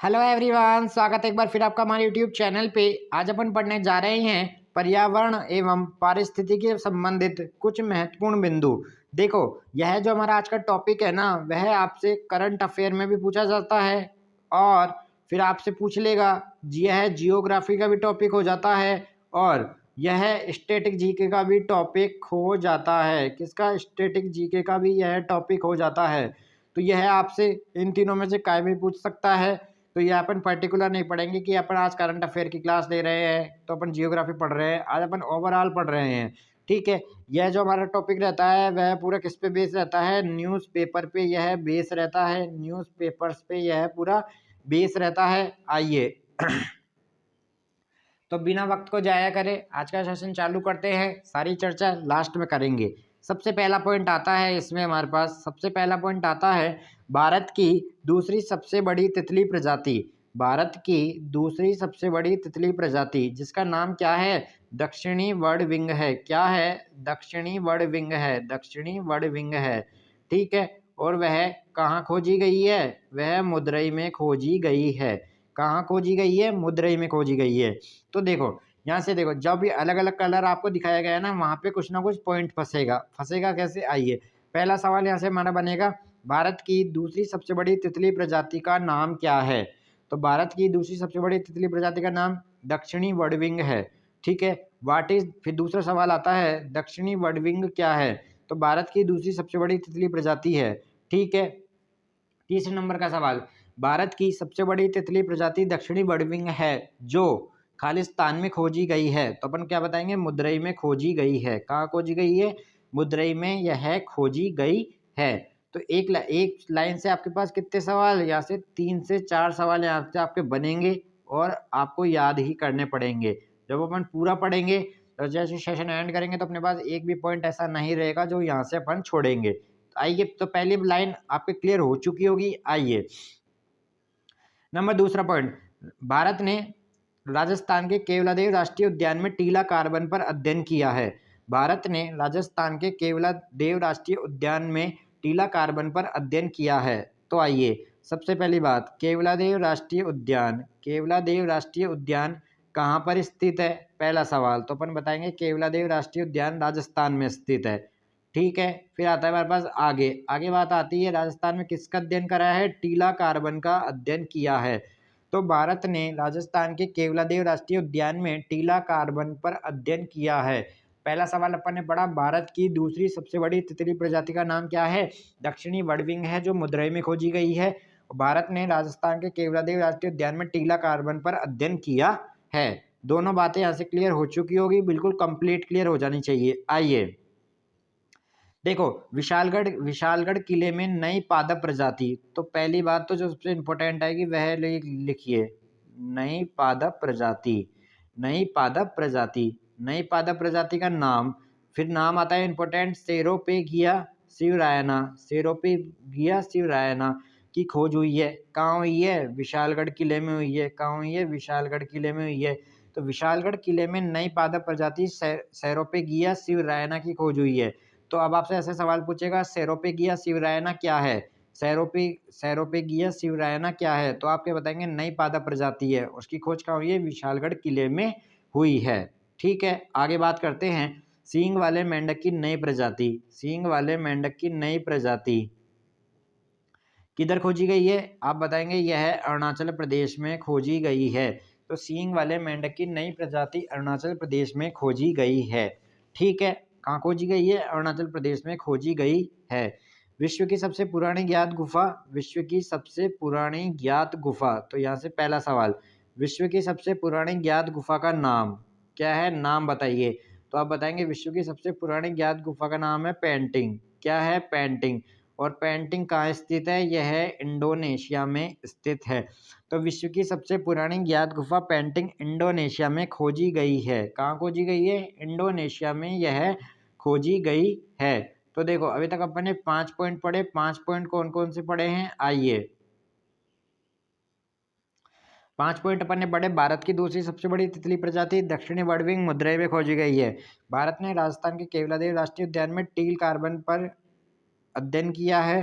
Hello everyone, स्वागत है एक बार फिर आपका हमारे यूट्यूब चैनल पे। आज अपन पढ़ने जा रहे हैं पर्यावरण एवं पारिस्थितिकी से संबंधित कुछ महत्वपूर्ण बिंदु। देखो, यह जो हमारा आज का टॉपिक है ना, वह आपसे करंट अफेयर में भी पूछा जाता है और फिर आपसे पूछ लेगा। यह जियोग्राफी का भी टॉपिक हो जाता है और यह स्टैटिक जीके का भी टॉपिक हो जाता है। किसका? स्टैटिक जीके का भी यह टॉपिक हो जाता है। तो यह आपसे इन तीनों में से कोई भी पूछ सकता है। तो ये अपन पर्टिकुलर नहीं पढ़ेंगे कि अपन आज करंट अफेयर की क्लास ले रहे हैं तो अपन जियोग्राफी पढ़ रहे हैं। आज अपन ओवरऑल पढ़ रहे हैं, ठीक है। यह जो हमारा टॉपिक रहता है वह पूरा किस पे बेस रहता है? न्यूज़पेपर पे यह बेस रहता है। न्यूज़पेपर्स पे यह पूरा बेस रहता है। आइए तो बिना वक्त को जाया करे आज का सेशन चालू करते हैं। सारी चर्चा लास्ट में करेंगे। सबसे पहला पॉइंट आता है इसमें हमारे पास, सबसे पहला पॉइंट आता है भारत की दूसरी सबसे बड़ी तितली प्रजाति। भारत की दूसरी सबसे बड़ी तितली प्रजाति जिसका नाम क्या है? दक्षिणी वर्ड विंग है। क्या है? दक्षिणी वर्ड विंग है। दक्षिणी वर्ड विंग है, ठीक है। और वह कहाँ खोजी गई है? वह मदुरई में खोजी गई है। कहाँ खोजी गई है? मदुरई में खोजी गई है। तो देखो, यहाँ से देखो, जब भी अलग अलग कलर आपको दिखाया गया है ना, वहाँ पे कुछ ना कुछ पॉइंट फंसेगा। फंसेगा कैसे? आइए, पहला सवाल यहाँ से हमारा बनेगा, भारत की दूसरी सबसे बड़ी तितली प्रजाति का नाम क्या है? तो भारत की दूसरी सबसे बड़ी तितली प्रजाति का नाम दक्षिणी वर्डविंग है, ठीक है। व्हाट इज, फिर दूसरा सवाल आता है दक्षिणी वर्डविंग क्या है? तो भारत की दूसरी सबसे बड़ी तितली प्रजाति है, ठीक है। तीसरे नंबर का सवाल, भारत की सबसे बड़ी तितली प्रजाति दक्षिणी वर्डविंग है जो खालिस्तान में खोजी गई है। तो अपन क्या बताएंगे? मदुरई में खोजी गई है। कहाँ खोजी गई है? मदुरई में यह खोजी गई है। तो एक लाइन से आपके पास कितने सवाल? यहाँ से 3 से 4 सवाल यहाँ से आपके बनेंगे और आपको याद ही करने पड़ेंगे। जब अपन पूरा पढ़ेंगे तो जैसे सेशन एंड करेंगे तो अपने पास एक भी पॉइंट ऐसा नहीं रहेगा जो यहाँ से अपन छोड़ेंगे। आइए, तो पहली लाइन आपके क्लियर हो चुकी होगी। आइए, नंबर दूसरा पॉइंट, भारत ने राजस्थान के केवलादेव राष्ट्रीय उद्यान में टीला कार्बन पर अध्ययन किया है। भारत ने राजस्थान के केवलादेव राष्ट्रीय उद्यान में टीला कार्बन पर अध्ययन किया है। तो आइए, सबसे पहली बात, केवलादेव राष्ट्रीय उद्यान, केवलादेव राष्ट्रीय उद्यान कहाँ पर स्थित है? पहला सवाल तो अपन बताएंगे केवलादेव राष्ट्रीय उद्यान राजस्थान में स्थित है, ठीक है। फिर आता है हमारे पास आगे, आगे बात आती है राजस्थान में किसका अध्ययन करा है? टीला कार्बन का अध्ययन किया है। तो भारत ने राजस्थान के केवलादेव राष्ट्रीय उद्यान में टीला कार्बन पर अध्ययन किया है। पहला सवाल अपन ने पढ़ा, भारत की दूसरी सबसे बड़ी तितली प्रजाति का नाम क्या है? दक्षिणी वर्डविंग है जो मदुरई में खोजी गई है। भारत ने राजस्थान के केवलादेव राष्ट्रीय उद्यान में टीला कार्बन पर अध्ययन किया है। दोनों बातें यहाँ से क्लियर हो चुकी होगी, बिल्कुल कंप्लीट क्लियर हो जानी चाहिए। आइए देखो, विशालगढ़ किले में नई पादप प्रजाति। तो पहली बात तो जो सबसे इम्पोर्टेंट आएगी वह लिखिए, नई पादप प्रजाति। नई पादप प्रजाति, नई पादप प्रजाति का नाम, फिर नाम आता है इम्पोर्टेंट, सेरोपेगिया शिवरायना। सेरोपेगिया शिवरायना की खोज हुई है। कहाँ हुई है? विशालगढ़ किले में हुई है। कहाँ हुई है? विशालगढ़ किले में हुई है। तो विशालगढ़ किले में नई पादप प्रजाति सेरोपेगिया शिवरायना की खोज हुई है। तो अब आपसे ऐसे सवाल पूछेगा, सेरोपेगिया शिवरायना क्या है? सेरोपेगिया शिवरायना क्या है? तो आपके बताएंगे नई पादप प्रजाति है। उसकी खोज कहाँ हुई है? विशालगढ़ किले में हुई है, ठीक है। आगे बात करते हैं, सींग वाले मेंढक की नई प्रजाति। सींग वाले मेंढक की नई प्रजाति किधर खोजी गई है? आप बताएंगे यह अरुणाचल प्रदेश में खोजी गई है। तो सींग वाले मेंढक की नई प्रजाति अरुणाचल प्रदेश में खोजी गई है, ठीक है। कहाँ खोजी गई है? अरुणाचल प्रदेश में खोजी गई है। विश्व की सबसे पुरानी ज्ञात गुफा, विश्व की सबसे पुरानी ज्ञात गुफा। तो यहाँ से पहला सवाल, विश्व की सबसे पुरानी ज्ञात गुफा का नाम क्या है? नाम बताइए। तो आप बताएंगे विश्व की सबसे पुरानी ज्ञात गुफा का नाम है पेंटिंग। क्या है? पेंटिंग। और पेंटिंग कहाँ स्थित है? यह इंडोनेशिया में स्थित है। तो विश्व की सबसे पुरानी ज्ञात गुफा पेंटिंग इंडोनेशिया में खोजी गई है। कहाँ खोजी गई है? इंडोनेशिया में यह खोजी गई है। तो देखो, अभी तक अपन ने 5 पॉइंट पढ़े। 5 पॉइंट कौन कौन से पढ़े हैं? आइए, 5 पॉइंट अपन ने पढ़े। भारत की दूसरी सबसे बड़ी तितली प्रजाति दक्षिणी वर्डविंग मदुरई में खोजी गई है। भारत ने राजस्थान के केवलादेव राष्ट्रीय उद्यान में टील कार्बन पर अध्ययन किया है।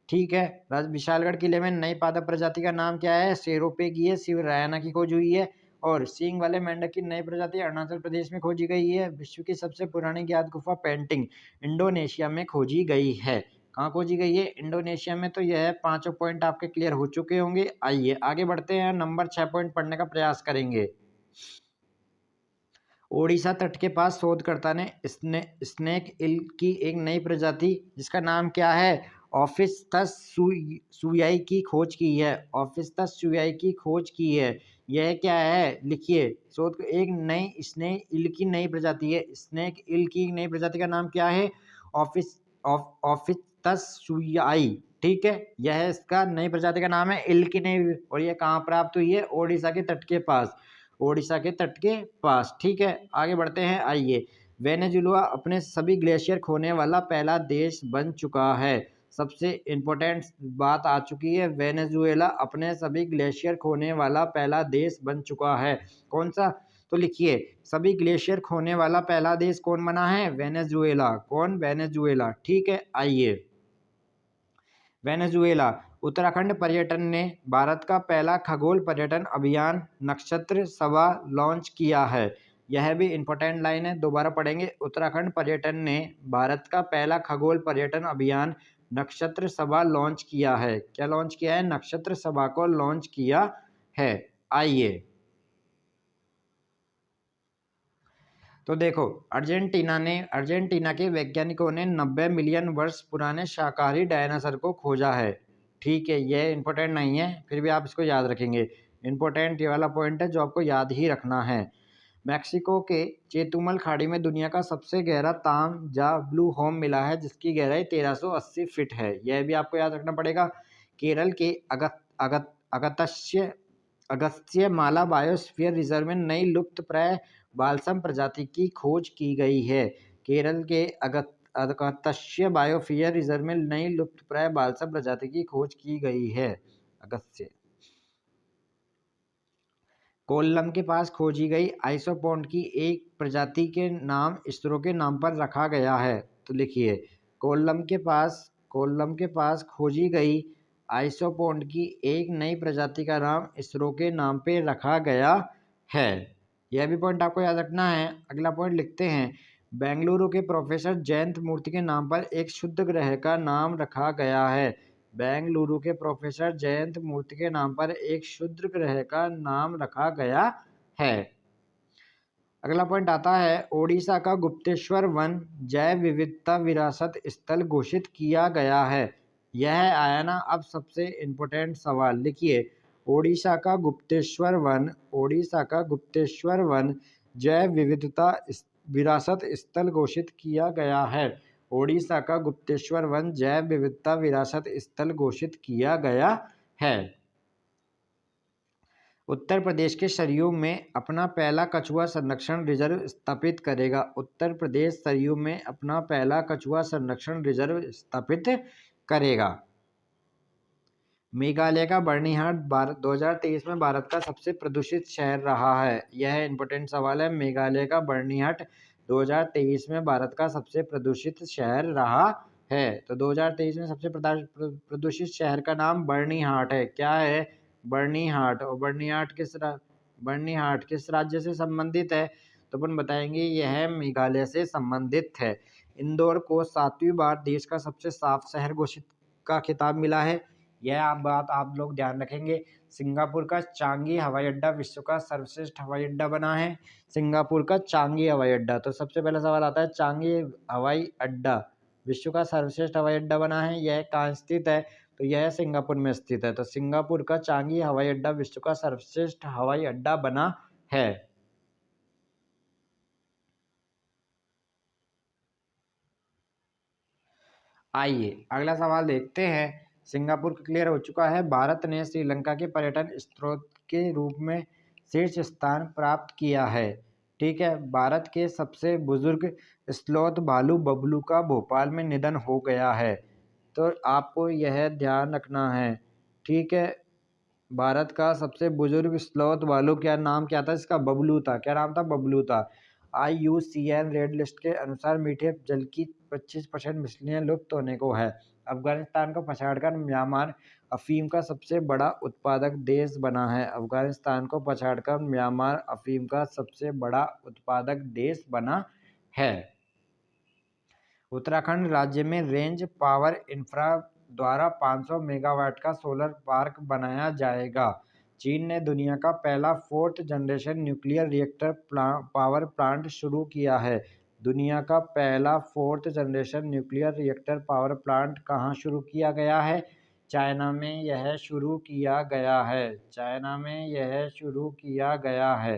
ठीक है। विशालगढ़ किले में नई पादप प्रजाति का नाम क्या है? शेरोपे की है, शिवरायना की खोज हुई है। और सींग वाले मेंढक की नई प्रजाति अरुणाचल प्रदेश में खोजी गई है। विश्व की सबसे पुरानी ज्ञात गुफा पेंटिंग इंडोनेशिया में खोजी गई है। कहाँ खोजी गई है? इंडोनेशिया में। तो यह पांचों पॉइंट आपके क्लियर हो चुके होंगे। आइए आगे बढ़ते हैं, नंबर 6 पॉइंट पढ़ने का प्रयास करेंगे। ओडिशा तट के पास शोधकर्ता ने स्नेक इल की एक नई प्रजाति जिसका नाम क्या है? ऑफिस्तस सुयाई की खोज की है। ऑफिस्तस सुयाई की खोज की है। यह क्या है? लिखिए। शोध एक नई स्नेक इल की नई प्रजाति है। स्नेक इल की नई प्रजाति का नाम क्या है? ऑफिस्तस सुयाई। ठीक है, यह इसका नई प्रजाति का नाम है, इल की नई। और यह कहाँ प्राप्त हुई है? ओडिशा के तट के पास। ओडिशा के तट के पास। ठीक है, आगे बढ़ते हैं। आइए। वेनेजुएला अपने सभी ग्लेशियर खोने वाला पहला देश बन चुका है। सबसे इम्पोर्टेंट बात आ चुकी है। वेनेजुएला अपने सभी ग्लेशियर खोने वाला पहला देश बन चुका है। कौन सा? तो लिखिए, सभी ग्लेशियर खोने वाला पहला देश कौन बना है? वेनेजुएला। कौन? वेनेजुएला। ठीक है, आइए। वेनेजुएला। उत्तराखंड पर्यटन ने भारत का पहला खगोल पर्यटन अभियान नक्षत्र सभा लॉन्च किया है। यह भी इम्पोर्टेंट लाइन है, दोबारा पढ़ेंगे। उत्तराखंड पर्यटन ने भारत का पहला खगोल पर्यटन अभियान नक्षत्र सभा लॉन्च किया है। क्या लॉन्च किया है? नक्षत्र सभा को लॉन्च किया है। आइए। तो देखो, अर्जेंटीना के वैज्ञानिकों ने 90 मिलियन वर्ष पुराने शाकाहारी डायनासोर को खोजा है। ठीक है, यह इंपॉर्टेंट नहीं है, फिर भी आप इसको याद रखेंगे। इंपॉर्टेंट ये वाला पॉइंट है जो आपको याद ही रखना है। मैक्सिको के चेतुमल खाड़ी में दुनिया का सबसे गहरा तामजा ब्लू होम मिला है जिसकी गहराई 1380 फीट है। यह भी आपको याद रखना पड़ेगा। केरल के अगत्य अगस्त्य माला बायोस्फीयर रिजर्व में नई लुप्त प्राय बालसम प्रजाति की खोज की गई है। केरल के अगस्त्य बायोस्फीयर रिजर्व में नई लुप्त प्राय बालसम प्रजाति की खोज की गई है। अगस्त्य। कोल्लम के पास खोजी गई आइसोपोड की एक प्रजाति के नाम इसरो के नाम पर रखा गया है। तो लिखिए, कोल्लम के पास खोजी गई आइसोपोड की एक नई प्रजाति का नाम इसरो के नाम पे रखा गया है। यह भी पॉइंट आपको याद रखना है। अगला पॉइंट लिखते हैं। बेंगलुरु के प्रोफेसर जयंत मूर्ति के नाम पर एक शुद्ध ग्रह का नाम रखा गया है। बेंगलुरु के प्रोफेसर जयंत मूर्ति के नाम पर एक शुद्ध ग्रह का नाम रखा गया है। अगला पॉइंट आता है। ओडिशा का गुप्तेश्वर वन जैव विविधता विरासत स्थल घोषित किया गया है। यह आया ना अब सबसे इम्पोर्टेंट सवाल। लिखिए, ओडिशा का गुप्तेश्वर वन जैव विविधता विरासत स्थल घोषित किया गया है। ओडिशा का गुप्तेश्वर वन जैव विविधता विरासत स्थल घोषित किया गया है। उत्तर प्रदेश के सरयू में अपना पहला कछुआ संरक्षण रिजर्व स्थापित करेगा। उत्तर प्रदेश सरयू में अपना पहला कछुआ संरक्षण रिजर्व स्थापित करेगा। मेघालय का बर्निहाट 2023 में भारत का सबसे प्रदूषित शहर रहा है। यह इंपॉर्टेंट सवाल है। मेघालय का बर्निहाट 2023 में भारत का सबसे प्रदूषित शहर रहा है। तो 2023 में सबसे प्रदूषित शहर का नाम बर्निहाट है। क्या है? बर्निहाट। और बर्निहाट किस राज्य से संबंधित है? तो अपन बताएंगे यह मेघालय से संबंधित है। इंदौर को 7वीं बार देश का सबसे साफ शहर घोषित का खिताब मिला है। यह बात आप लोग ध्यान रखेंगे। सिंगापुर का चांगी हवाई अड्डा विश्व का सर्वश्रेष्ठ हवाई अड्डा बना है। सिंगापुर का चांगी हवाई अड्डा। तो सबसे पहला सवाल आता है, चांगी हवाई अड्डा विश्व का सर्वश्रेष्ठ हवाई अड्डा बना है, यह कहाँ स्थित है? तो यह सिंगापुर में स्थित है। तो सिंगापुर का चांगी हवाई अड्डा विश्व का सर्वश्रेष्ठ हवाई अड्डा बना है। आइए अगला सवाल देखते हैं। सिंगापुर क्लियर हो चुका है। भारत ने श्रीलंका के पर्यटन स्रोत के रूप में शीर्ष स्थान प्राप्त किया है। ठीक है, भारत के सबसे बुजुर्ग स्लोथ भालू बबलू का भोपाल में निधन हो गया है। तो आपको यह ध्यान रखना है। ठीक है, भारत का सबसे बुजुर्ग स्लोथ भालू क्या नाम क्या था इसका? बबलू था। क्या नाम था? बबलू था। IUCN रेड लिस्ट के अनुसार मीठे जल की 25% मछलियाँ लुप्त होने को है। अफगानिस्तान को पछाड़कर म्यांमार अफीम का सबसे बड़ा उत्पादक देश बना है। अफगानिस्तान को पछाड़कर म्यांमार अफीम का सबसे बड़ा उत्पादक देश बना है। उत्तराखंड राज्य में रेंज पावर इंफ्रा द्वारा 500 मेगावाट का सोलर पार्क बनाया जाएगा। चीन ने दुनिया का पहला 4th generation nuclear reactor power plant शुरू किया है। दुनिया का पहला 4th generation nuclear reactor power plant कहाँ शुरू किया गया है? चाइना में यह शुरू किया गया है। चाइना में यह शुरू किया गया है।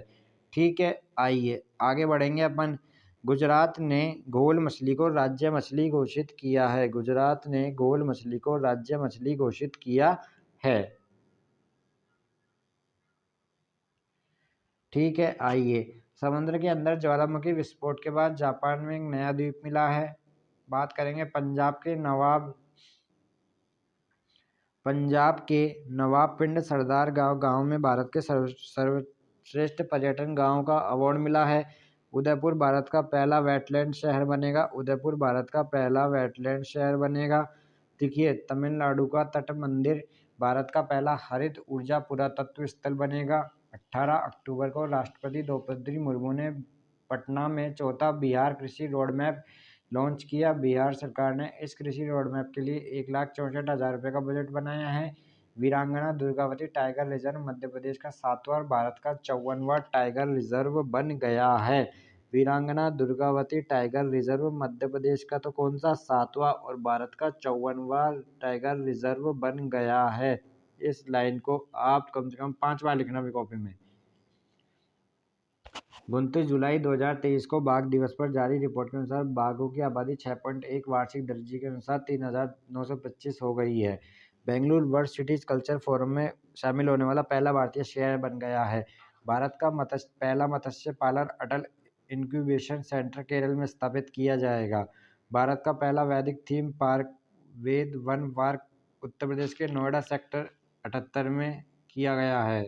ठीक है, आइए आगे बढ़ेंगे अपन। गुजरात ने घोल मछली को राज्य मछली घोषित किया है। गुजरात ने घोल मछली को राज्य मछली घोषित किया है। ठीक है, आइए। समुद्र के अंदर ज्वालामुखी विस्फोट के बाद जापान में एक नया द्वीप मिला है। बात करेंगे पंजाब के नवाबपिंड सरदार गांव में भारत के सर्वश्रेष्ठ पर्यटन गांव का अवार्ड मिला है। उदयपुर भारत का पहला वेटलैंड शहर बनेगा। उदयपुर भारत का पहला वेटलैंड शहर बनेगा। देखिए, तमिलनाडु का तट मंदिर भारत का पहला हरित ऊर्जा पुरातत्व स्थल बनेगा। 18 अक्टूबर को राष्ट्रपति द्रौपदी मुर्मू ने पटना में चौथा बिहार कृषि रोडमैप लॉन्च किया। बिहार सरकार ने इस कृषि रोडमैप के लिए 1,64,000 रुपये का बजट बनाया है। वीरांगना दुर्गावती टाइगर रिजर्व मध्य प्रदेश का 7वां और भारत का 54वां टाइगर रिजर्व बन गया है। वीरांगना दुर्गावती टाइगर रिजर्व मध्य प्रदेश का तो कौन सा 7वां और भारत का 54वां टाइगर रिजर्व बन गया है। इस लाइन को आप कम से कम 5 बार लिखना भी कॉपी में। 29 जुलाई 2023 को बाघ दिवस पर जारी रिपोर्ट के अनुसार बाघों की आबादी 6.1 वार्षिक दर्जे के अनुसार 3,925 हो गई है। Bengaluru world cities culture forum में शामिल होने वाला पहला भारतीय शहर बन गया है। भारत का पहला मत्स्य पालन अटल इंक्यूबेशन सेंटर केरल में स्थापित किया जाएगा। भारत का पहला वैदिक थीम पार्क वेद वन पार्क उत्तर प्रदेश के नोएडा सेक्टर 78 में किया गया है।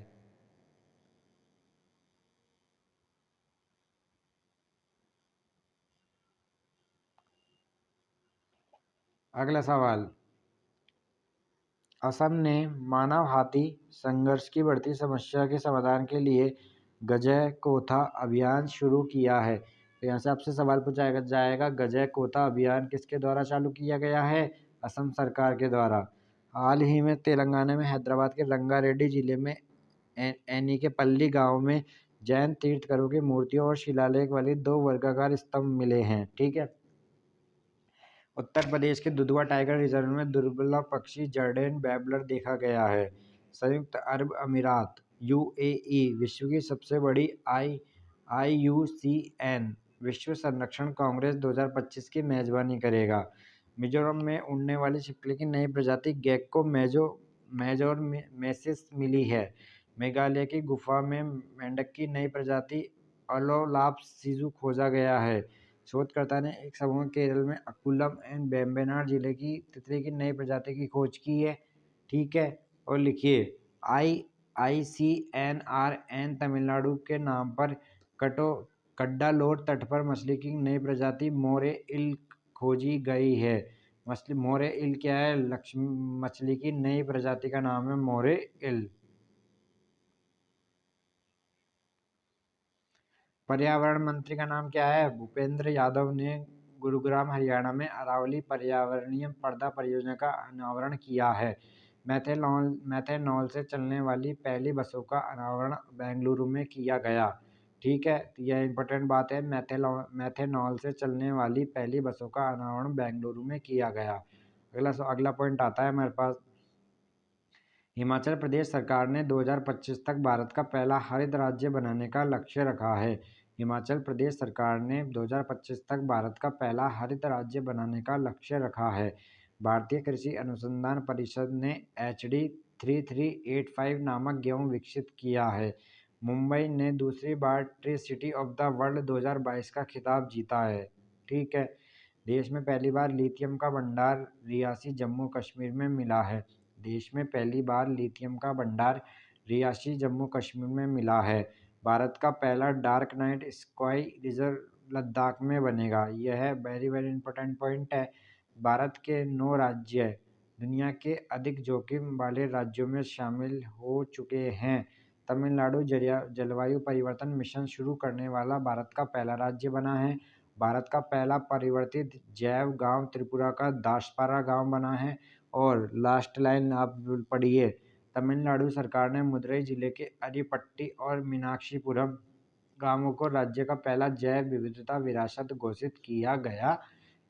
अगला सवाल, असम ने मानव हाथी संघर्ष की बढ़ती समस्या के समाधान के लिए गजय कोथा अभियान शुरू किया है। तो यहाँ से आपसे सवाल पूछा जाएगा, गजय कोथा अभियान किसके द्वारा चालू किया गया है? असम सरकार के द्वारा। हाल ही में तेलंगाना में हैदराबाद के रंगारेड्डी जिले में एनी के पल्ली गांव में जैन तीर्थंकरों की मूर्तियों और शिलालेख वाली 2 वर्गाकार स्तंभ मिले हैं। ठीक है। उत्तर प्रदेश के दुधवा टाइगर रिजर्व में दुर्लभ पक्षी जर्डेन बैबलर देखा गया है। संयुक्त अरब अमीरात यूएई विश्व की सबसे बड़ी IUCN विश्व संरक्षण कांग्रेस 2025 की मेजबानी करेगा। मिजोरम में उड़ने वाली छिपकली की नई प्रजाति गेक्को मेजोर मेसिस मिली है। मेघालय की गुफा में मेंढक की नई प्रजाति अलोलापसिसु खोजा गया है। शोधकर्ता ने एक समूह केरल में अकुलम एंड वेम्बनाड जिले की तितली की नई प्रजाति की खोज की है। ठीक है, और लिखिए, ICNRN तमिलनाडु के नाम पर कड्डालोर तट पर मछली की नई प्रजाति मोरे इल खोजी गई है। मोरे इल क्या है? मछली की नई प्रजाति का नाम है मोरे इल। पर्यावरण मंत्री का नाम क्या है? भूपेंद्र यादव ने गुरुग्राम हरियाणा में अरावली पर्यावरणीय पर्दा परियोजना का अनावरण किया है। मैथेनॉल से चलने वाली पहली बसों का अनावरण बेंगलुरु में किया गया। ठीक है, तो यह इंपॉर्टेंट बात है। मैथेनॉल से चलने वाली पहली बसों का अनावरण बेंगलुरु में किया गया। अगला पॉइंट आता है हमारे पास, हिमाचल प्रदेश सरकार ने 2025 तक भारत का पहला हरित राज्य बनाने का लक्ष्य रखा है। हिमाचल प्रदेश सरकार ने 2025 तक भारत का पहला हरित राज्य बनाने का लक्ष्य रखा है। भारतीय कृषि अनुसंधान परिषद ने HD 3385 नामक गेहूं विकसित किया है। मुंबई ने दूसरी बार tree city of the world 2022 का खिताब जीता है। ठीक है, देश में पहली बार लिथियम का भंडार रियासी जम्मू कश्मीर में मिला है। देश में पहली बार लिथियम का भंडार रियासी जम्मू कश्मीर में मिला है। भारत का पहला dark night sky reserve Ladakh में बनेगा। यह वेरी इंपॉर्टेंट पॉइंट है। भारत के 9 राज्य दुनिया के अधिक जोखिम वाले राज्यों में शामिल हो चुके हैं। तमिलनाडु जलवायु परिवर्तन मिशन शुरू करने वाला भारत का पहला राज्य बना है। भारत का पहला परिवर्तित जैव गांव त्रिपुरा का दासपारा गांव बना है। और लास्ट लाइन आप पढ़िए, तमिलनाडु सरकार ने मदुरई जिले के अरिपट्टी और मीनाक्षीपुरम गांवों को राज्य का पहला जैव विविधता विरासत घोषित किया गया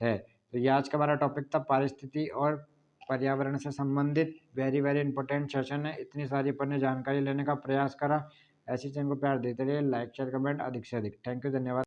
है। तो ये आज का हमारा टॉपिक था, पारिस्थिति और पर्यावरण से संबंधित वेरी वेरी इंपॉर्टेंट सेशन है। इतनी सारी अपन ने जानकारी लेने का प्रयास करा। ऐसी चैनल को प्यार देते रहिए, लाइक शेयर कमेंट अधिक से अधिक। थैंक यू, धन्यवाद।